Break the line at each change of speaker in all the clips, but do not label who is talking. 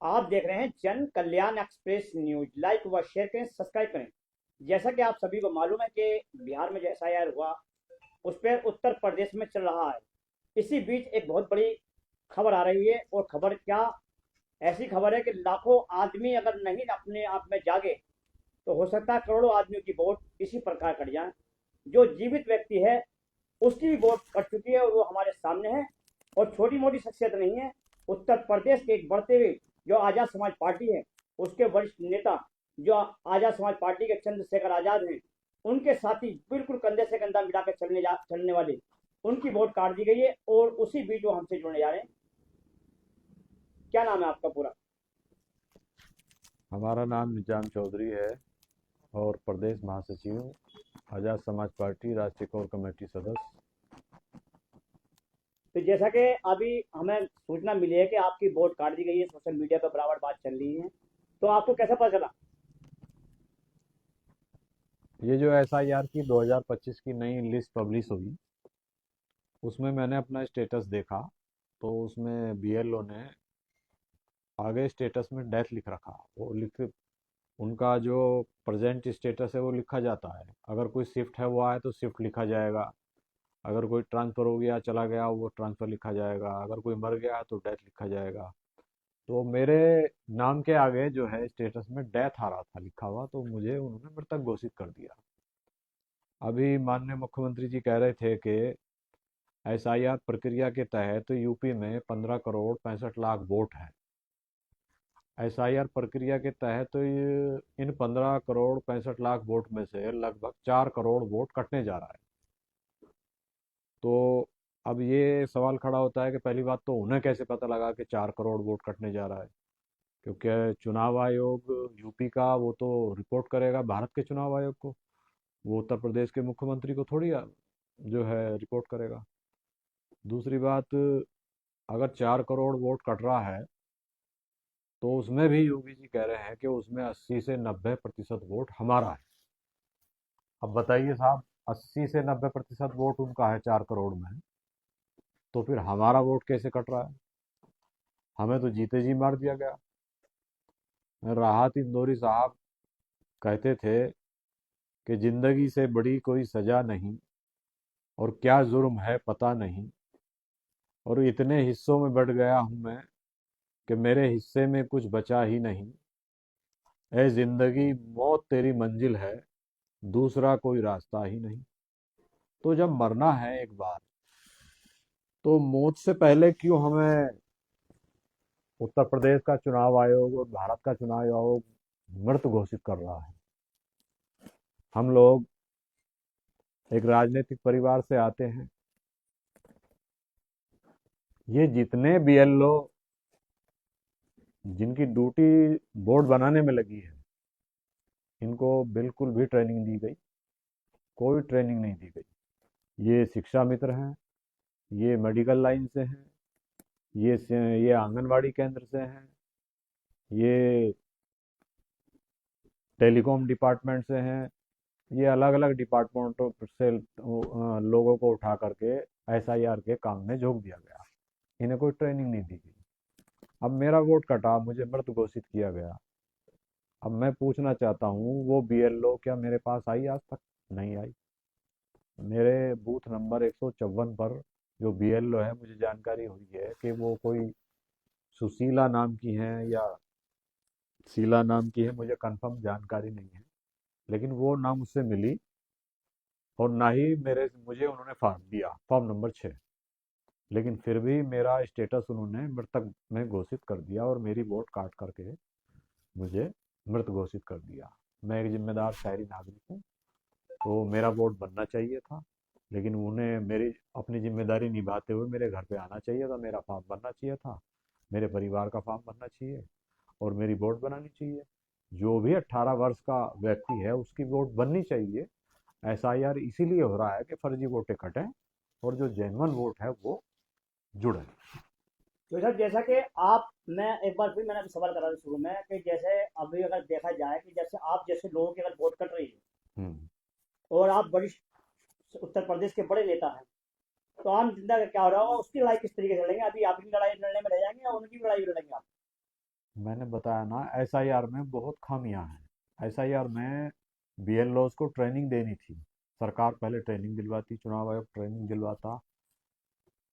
आप देख रहे हैं जन कल्याण एक्सप्रेस न्यूज। लाइक व शेयर करें, सब्सक्राइब करें। जैसा कि आप सभी को मालूम है कि बिहार में जो एसआईआर हुआ उस पर उत्तर प्रदेश में चल रहा है। इसी बीच एक बहुत बड़ी खबर आ रही है, और खबर क्या, ऐसी खबर है कि लाखों आदमी अगर नहीं अपने आप में जागे तो हो सकता है करोड़ों आदमियों की वोट इसी प्रकार कट जाए। जो जीवित व्यक्ति है उसकी भी वोट कट चुकी है और वो हमारे सामने है। और छोटी मोटी शख्सियत नहीं है, उत्तर प्रदेश के एक बढ़ते हुए जो आजाद समाज पार्टी है उसके वरिष्ठ नेता, जो आजाद समाज पार्टी के चंद्रशेखर आजाद हैं, उनके साथी बिल्कुल कंधे से कंधा मिलाकर चलने वाले, उनकी वोट काट दी गई है। और उसी बीच वो हमसे जुड़ने जा रहे हैं। क्या नाम है आपका पूरा?
हमारा नाम निजाम चौधरी है और प्रदेश महासचिव आज़ाद समाज पार्टी राष्ट्रीय कोर कमेटी सदस्य।
तो जैसा कि अभी हमें सूचना मिली है कि आपकी वोट काट दी गई है, सोशल मीडिया पर बराबर बात चल रही है, तो आपको कैसे पता चला?
ये जो एसआईआर की 2025 की नई लिस्ट पब्लिश हुई, उसमें मैंने अपना स्टेटस देखा तो उसमें बीएलओ ने आगे स्टेटस में डेथ लिख रखा। वो लिख उनका जो प्रेजेंट स्टेटस है वो लिखा जाता है। अगर कोई शिफ्ट है हुआ है तो शिफ्ट लिखा जाएगा, अगर कोई ट्रांसफ़र हो गया चला गया वो ट्रांसफ़र लिखा जाएगा, अगर कोई मर गया है तो डेथ लिखा जाएगा। तो मेरे नाम के आगे जो है स्टेटस में डेथ आ रहा था लिखा हुआ, तो मुझे उन्होंने मृतक घोषित कर दिया। अभी माननीय मुख्यमंत्री जी कह रहे थे कि एसआईआर प्रक्रिया के तहत यूपी में 15 करोड़ 65 लाख वोट हैं। एसआईआर प्रक्रिया के तहत तो इन 15 करोड़ 65 लाख वोट में से लगभग 4 करोड़ वोट कटने जा रहा है। तो अब ये सवाल खड़ा होता है कि पहली बात तो उन्हें कैसे पता लगा कि 4 करोड़ वोट कटने जा रहा है, क्योंकि चुनाव आयोग यूपी का वो तो रिपोर्ट करेगा भारत के चुनाव आयोग को। वो उत्तर प्रदेश के मुख्यमंत्री को थोड़ी जो है रिपोर्ट करेगा। दूसरी बात, अगर 4 करोड़ वोट कट रहा है तो उसमें भी योगी जी कह रहे हैं कि उसमें 80 से 90% वोट हमारा है। अब बताइए साहब, 80 से 90% वोट उनका है 4 करोड़ में, तो फिर हमारा वोट कैसे कट रहा है? हमें तो जीते जी मार दिया गया। राहत इंदौरी साहब कहते थे कि जिंदगी से बड़ी कोई सजा नहीं और क्या जुर्म है पता नहीं, और इतने हिस्सों में बढ़ गया हूं मैं कि मेरे हिस्से में कुछ बचा ही नहीं। ए जिंदगी मौत तेरी मंजिल है, दूसरा कोई रास्ता ही नहीं। तो जब मरना है एक बार, तो मौत से पहले क्यों हमें उत्तर प्रदेश का चुनाव आयोग और भारत का चुनाव आयोग मृत घोषित कर रहा है? हम लोग एक राजनीतिक परिवार से आते हैं। ये जितने बीएलओ जिनकी ड्यूटी बोर्ड बनाने में लगी है, इनको बिल्कुल भी ट्रेनिंग दी गई? कोई ट्रेनिंग नहीं दी गई। ये शिक्षा मित्र हैं, ये मेडिकल लाइन से हैं, ये आंगनवाड़ी केंद्र से हैं, ये टेलीकॉम डिपार्टमेंट से हैं। ये अलग अलग डिपार्टमेंटों से लोगों को उठा करके एसआईआर के काम में झोंक दिया गया। इन्हें कोई ट्रेनिंग नहीं दी गई। अब मेरा वोट कटा, मुझे मृत घोषित किया गया। अब मैं पूछना चाहता हूँ, वो बीएलओ क्या मेरे पास आई आज तक? नहीं आई। मेरे बूथ नंबर 154 पर जो बीएलओ है, मुझे जानकारी हुई है कि वो कोई सुशीला नाम की हैं या शीला नाम की है, मुझे कंफर्म जानकारी नहीं है। लेकिन वो ना मुझसे मिली और ना ही मुझे उन्होंने फॉर्म दिया, फॉर्म नंबर 6। लेकिन फिर भी मेरा स्टेटस उन्होंने मृतक में घोषित कर दिया और मेरी वोट काट करके मुझे मृत घोषित कर दिया। मैं एक जिम्मेदार शहरी नागरिक हूँ, तो मेरा वोट बनना चाहिए था। लेकिन उन्हें मेरी अपनी जिम्मेदारी निभाते हुए मेरे घर पे आना चाहिए था, मेरा फॉर्म भरना चाहिए था, मेरे परिवार का फॉर्म भरना चाहिए और मेरी वोट बनानी चाहिए। जो भी 18 वर्ष का व्यक्ति है उसकी वोट बननी चाहिए। एसआईआर इसीलिए हो रहा है कि फर्जी वोटें कटें और जो जेन्युइन वोट है वो जुड़े।
तो सर, जैसा कि आप, मैं एक बार फिर मैंने अभी सवाल करा था शुरू में कि जैसे अभी अगर देखा जाए कि जैसे आप जैसे लोगों की अगर वोट कट रही है
हम्म।
और आप वरिष्ठ उत्तर प्रदेश के बड़े नेता हैं, तो आम जनता का क्या हो रहा होगा, उसकी लड़ाई किस तरीके से लड़ेंगे? अभी आप की लड़ाई लड़ने में रह जाएंगे या उनकी भी लड़ाई भी लड़ेंगे आप?
मैंने बताया ना, एसआईआर में बहुत खामियां हैं। एसआईआर में बीएलओज को ट्रेनिंग देनी थी, सरकार पहले ट्रेनिंग दिलवाती, चुनाव आयोग ट्रेनिंग दिलवाता।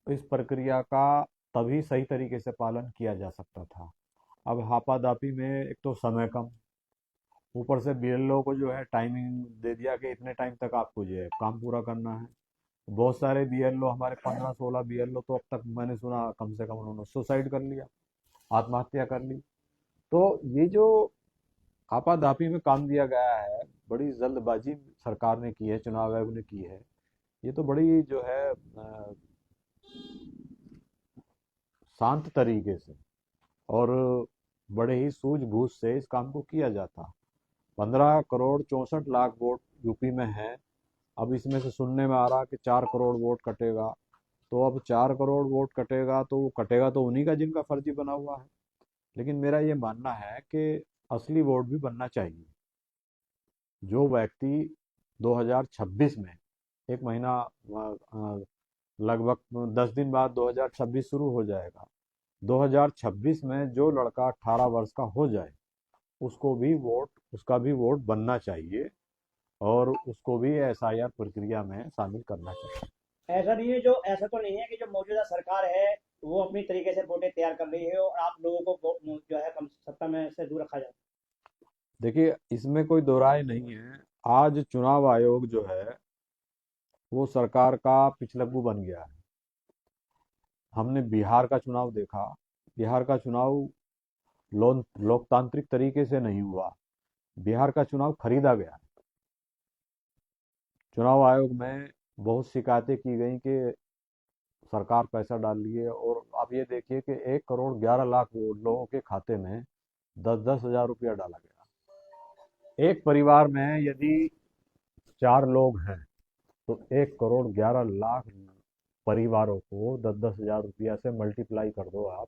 इस प्रक्रिया का तभी सही तरीके से पालन किया जा सकता था। अब हापादापी में एक तो समय कम, ऊपर से बीएलओ को जो है टाइमिंग दे दिया कि इतने टाइम तक आपको जो है काम पूरा करना है। बहुत सारे बीएलओ, हमारे 15-16 बीएलओ तो अब तक मैंने सुना कम से कम उन्होंने सुसाइड कर लिया, आत्महत्या कर ली। तो ये जो आपाधापी में काम दिया गया है, बड़ी जल्दबाजी सरकार ने की है, चुनाव आयोग ने की है। ये तो बड़ी जो है शांत तरीके से और बड़े ही सूझबूझ से इस काम को किया जाता। 15 करोड़ 64 लाख वोट यूपी में है। अब इसमें से सुनने में आ रहा कि 4 करोड़ वोट कटेगा। तो अब 4 करोड़ वोट कटेगा तो वो कटेगा तो उन्हीं का जिनका फर्जी बना हुआ है। लेकिन मेरा ये मानना है कि असली वोट भी बनना चाहिए। जो व्यक्ति 2026 में, एक महीना लगभग 10 दिन बाद 2026 शुरू हो जाएगा, 2026 में जो लड़का 18 वर्ष का हो जाए उसका भी वोट बनना चाहिए और उसको भी एसआईआर प्रक्रिया में शामिल करना चाहिए।
ऐसा नहीं है, जो ऐसा तो नहीं है कि जो मौजूदा सरकार है वो अपनी तरीके से वोटें तैयार कर रही है और आप लोगों को जो है कम सत्ता में से दूर रखा जाए।
देखिए, इसमें कोई दो राय नहीं है। आज चुनाव आयोग जो है वो सरकार का पिछलग्गू बन गया है। हमने बिहार का चुनाव देखा। बिहार का चुनाव लोकतांत्रिक तरीके से नहीं हुआ। बिहार का चुनाव खरीदा गया। चुनाव आयोग में बहुत शिकायतें की गई कि सरकार पैसा डाल रही है, और आप ये देखिए कि 1 करोड़ 11 लाख लोगों के खाते में 10-10 हजार रुपया डाला गया। एक परिवार में यदि 4 लोग हैं तो 1 करोड़ 11 लाख परिवारों को 10-10 हजार रुपया से मल्टीप्लाई कर दो आप,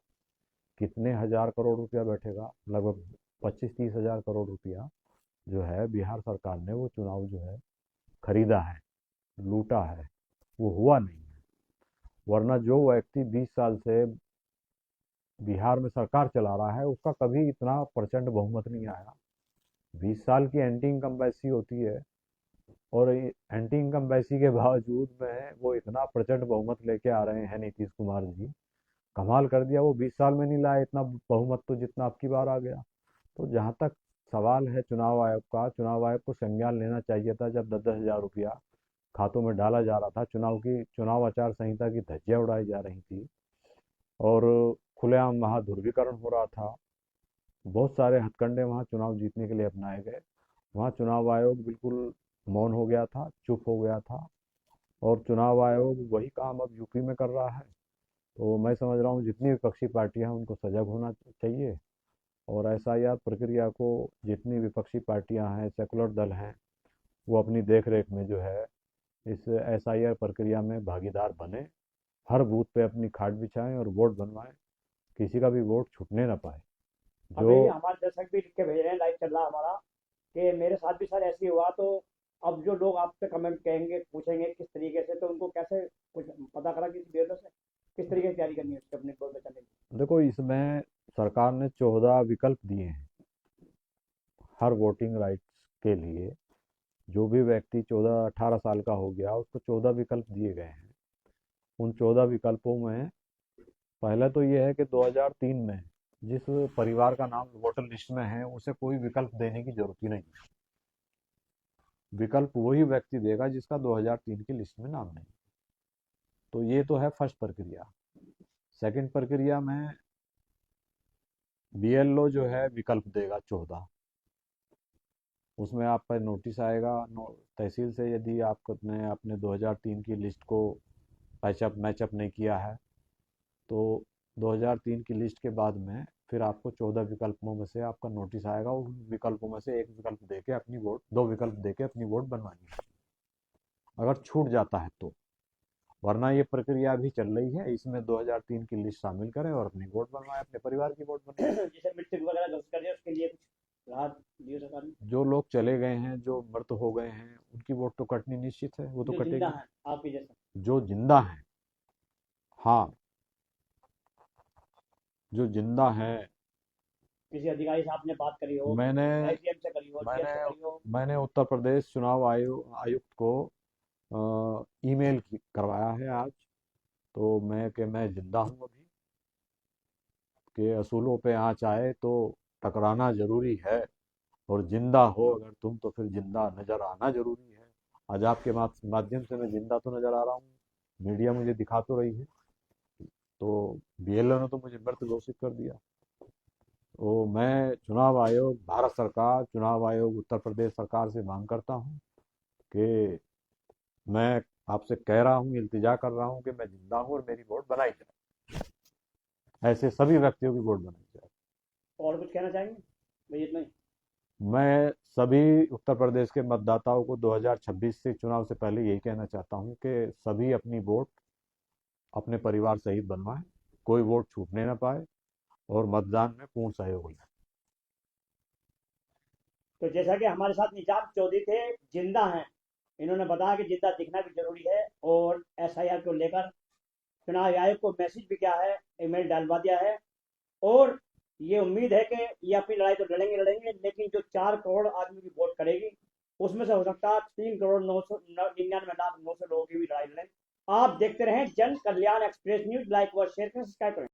कितने हजार करोड़ रुपया बैठेगा? लगभग 25-30 हजार करोड़ रुपया जो है बिहार सरकार ने वो चुनाव जो है खरीदा है, लूटा है। वो हुआ नहीं है। वरना जो व्यक्ति 20 साल से बिहार में सरकार चला रहा है उसका कभी इतना प्रचंड बहुमत नहीं आया। 20 साल की एंटी इनकम्बेंसी होती है, और एंटी इनकम्बेंसी के बावजूद में वो इतना प्रचंड बहुमत लेके आ रहे हैं नीतीश कुमार जी। कमाल कर दिया, वो 20 साल में नहीं लाए इतना बहुमत, तो जितना अब की बार आ गया। तो जहाँ तक सवाल है चुनाव आयोग का, चुनाव आयोग को संज्ञान लेना चाहिए था जब 10-10 हजार रुपया खातों में डाला जा रहा था, चुनाव आचार संहिता की धज्जियां उड़ाई जा रही थी और खुलेआम वहाँ ध्रुवीकरण हो रहा था। बहुत सारे हथकंडे वहाँ चुनाव जीतने के लिए अपनाए गए। वहाँ चुनाव आयोग बिल्कुल मौन हो गया था, चुप हो गया था, और चुनाव आयोग वही काम अब यूपी में कर रहा है। तो मैं समझ रहा हूँ जितनी विपक्षी पार्टियां हैं उनको सजग होना चाहिए, और एसआईआर प्रक्रिया को जितनी विपक्षी पार्टियां हैं, सेकुलर दल हैं, वो अपनी देख रेख में जो है इस एसआईआर प्रक्रिया में भागीदार बने, हर बूथ पे अपनी खाट बिछाएं और वोट बनवाएं, किसी का भी वोट छूटने ना पाए। जो
अभी हमारे दर्शक भी लिख के भेज रहे हैं, लाइव चल रहा है हमारा, कि मेरे साथ भी सर ऐसे ही हुआ। तो अब जो लोग आपसे कमेंट कहेंगे, पूछेंगे किस तरीके से, तो उनको कैसे कुछ पता करा किसी वेदों से किस तरीके से तैयारी करनी है उसके अपने बोल बचाने की।
देखो, इसमें सरकार ने 14 विकल्प दिए हैं हर वोटिंग राइट्स के लिए। जो भी व्यक्ति 14-18 साल का हो गया उसको 14 विकल्प दिए गए हैं। उन 14 विकल्पों में पहला तो ये है कि 2003 में जिस परिवार का नाम वोटर लिस्ट में है उसे कोई विकल्प देने की जरूरत ही नहीं है। विकल्प वही व्यक्ति देगा जिसका 2003 की लिस्ट में नाम नहीं। तो ये तो है फर्स्ट प्रक्रिया। सेकंड प्रक्रिया में बीएलओ जो है विकल्प देगा 14। उसमें आप पर नोटिस आएगा तहसील से, यदि आपने अपने 2003 की लिस्ट को मैचअप नहीं किया है तो 2003 की लिस्ट के बाद में फिर आपको 14 विकल्पों में से आपका नोटिस आएगा। उन विकल्पों में से एक विकल्प देके अपनी वोट, दो विकल्प देके अपनी वोट बनवानी है, अगर छूट जाता है तो। वरना ये प्रक्रिया अभी चल रही है, इसमें 2003 की लिस्ट शामिल करें और अपनी वोट बनवाएं, अपने परिवार की वोट बनवाएं।
जैसे मृत्यु वगैरह घोषित कर दिया उसके लिए कुछ राहत दी हो सरकार ने।
जो लोग चले गए हैं, जो मृत हो गए हैं, उनकी वोट तो कटनी निश्चित है, वो तो
जो जिंदा
कटेगी।
है आपके जैसा।
जो जिंदा है, हाँ, जो जिंदा है
किसी अधिकारी साहब ने बात करी हो,
मैंने
एसडीएम से करी हो, डीएम
मैंने
से करी हो?
मैंने उत्तर प्रदेश चुनाव आयुक्त को ईमेल करवाया है आज। तो मैं जिंदा हूँ अभी, के असूलों पे आँच आए तो टकराना जरूरी है, और जिंदा हो अगर तुम तो फिर जिंदा नजर आना जरूरी है। आज आपके माध्यम से मैं जिंदा तो नजर आ रहा हूँ, मीडिया मुझे दिखा तो रही है। तो बीएलओ ने तो मुझे मृत घोषित कर दिया। तो मैं चुनाव आयोग, भारत सरकार, चुनाव आयोग, उत्तर प्रदेश सरकार से मांग करता हूँ कि मैं आपसे कह रहा हूँ, इल्तिजा कर रहा हूँ कि मैं जिंदा हूँ और मेरी वोट बनाई जाए। ऐसे सभी व्यक्तियों की वोट बनाई जाए।
और कुछ कहना चाहेंगे भाई? इतना ही?
मैं सभी उत्तर प्रदेश के मतदाताओं को 2026 से चुनाव से पहले यही कहना चाहता हूँ कि सभी अपनी वोट अपने परिवार सहित बनवाएं, कोई वोट छूटने ना पाए, और मतदान में पूर्ण सहयोग लें।
तो जैसा कि हमारे साथ निजाम चौधरी थे, जिंदा हैं, इन्होंने बताया कि जिंदा दिखना भी जरूरी है, और एसआईआर को लेकर चुनाव आयोग को मैसेज भी किया है, ईमेल डलवा दिया है। और ये उम्मीद है कि ये अपनी लड़ाई तो लड़ेंगे लड़ेंगे, लेकिन जो 4 करोड़ आदमी की वोट करेगी, उसमें से हो सकता है 3 करोड़ 999 लाख 900 लोगों की भी लड़ाई लड़ें। आप देखते रहें जन कल्याण एक्सप्रेस न्यूज। लाइक व शेयर करें, सब्सक्राइब करें।